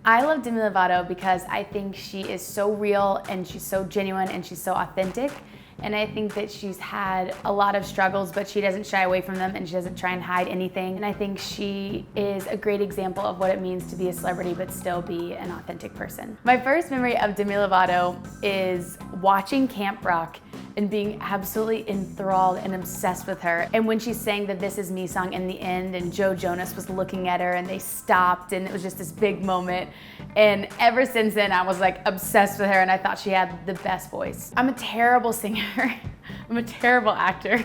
I love Demi Lovato because I think she is so real and she's so genuine and she's so authentic. And I think that she's had a lot of struggles, but she doesn't shy away from them and she doesn't try and hide anything. And I think she is a great example of what it means to be a celebrity but still be an authentic person. My first memory of Demi Lovato is watching Camp Rock and being absolutely enthralled and obsessed with her. And when she sang the This Is Me song in the end and Joe Jonas was looking at her and they stopped and it was just this big moment. And ever since then, I was like obsessed with her and I thought she had the best voice. I'm a terrible singer. I'm a terrible actor.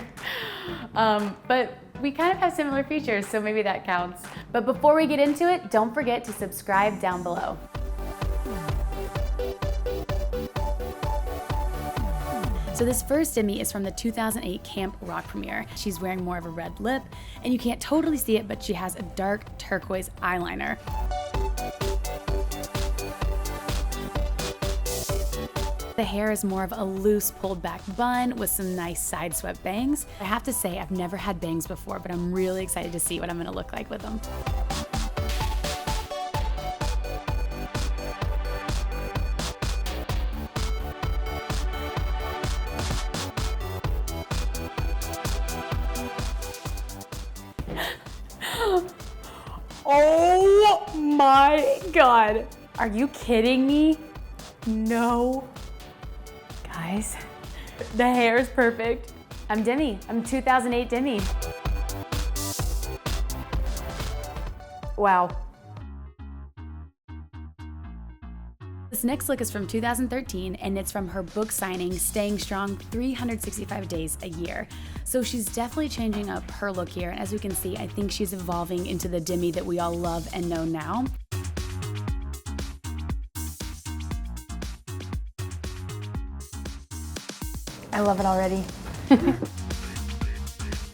But we kind of have similar features, so maybe that counts. But before we get into it, don't forget to subscribe down below. So this first Demi is from the 2008 Camp Rock premiere. She's wearing more of a red lip, and you can't totally see it, but she has a dark turquoise eyeliner. The hair is more of a loose pulled back bun with some nice side swept bangs. I have to say, I've never had bangs before, but I'm really excited to see what I'm gonna look like with them. Oh my God. Are you kidding me? No. Guys, the hair is perfect. I'm Demi. I'm 2008 Demi. Wow. This next look is from 2013 and it's from her book signing, Staying Strong 365 Days a Year. So she's definitely changing up her look here. And as we can see, I think she's evolving into the Demi that we all love and know now. I love it already.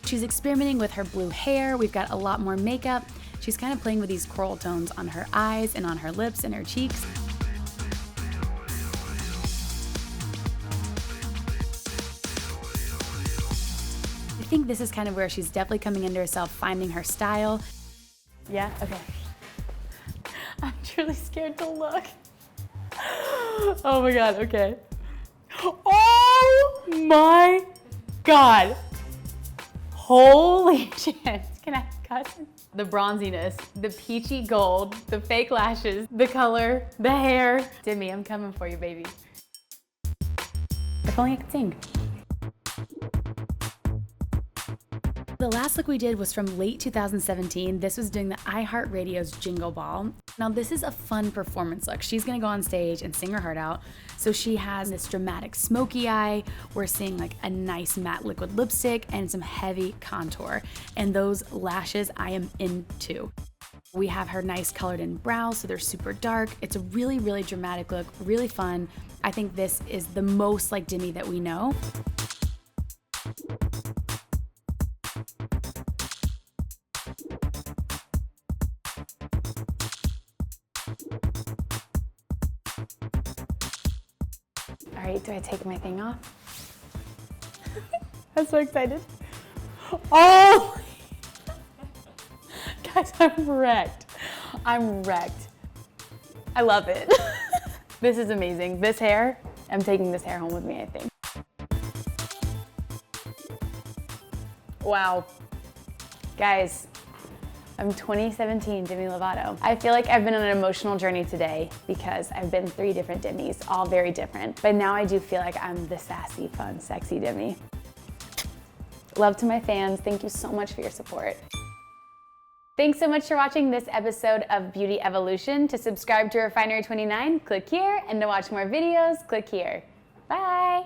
She's experimenting with her blue hair. We've got a lot more makeup. She's kind of playing with these coral tones on her eyes and on her lips and her cheeks. I think this is kind of where she's definitely coming into herself, finding her style. Yeah, okay. I'm truly scared to look. Oh my God, okay. Oh my God. Holy shit. Can I cut? The bronziness, the peachy gold, the fake lashes, the color, the hair. Demi, I'm coming for you, baby. If only I could sing. The last look we did was from late 2017. This was doing the iHeartRadio's Jingle Ball. Now this is a fun performance look. She's gonna go on stage and sing her heart out. So she has this dramatic smoky eye. We're seeing like a nice matte liquid lipstick and some heavy contour. And those lashes I am into. We have her nice colored in brows, so they're super dark. It's a really, really dramatic look, really fun. I think this is the most like Demi that we know. All right, do I take my thing off? I'm so excited. Oh! Guys, I'm wrecked. I'm wrecked. I love it. This is amazing. This hair, I'm taking this hair home with me, I think. Wow. Guys, I'm 2017 Demi Lovato. I feel like I've been on an emotional journey today because I've been 3 different Demis, all very different. But now I do feel like I'm the sassy, fun, sexy Demi. Love to my fans. Thank you so much for your support. Thanks so much for watching this episode of Beauty Evolution. To subscribe to Refinery29, click here, and to watch more videos, click here. Bye.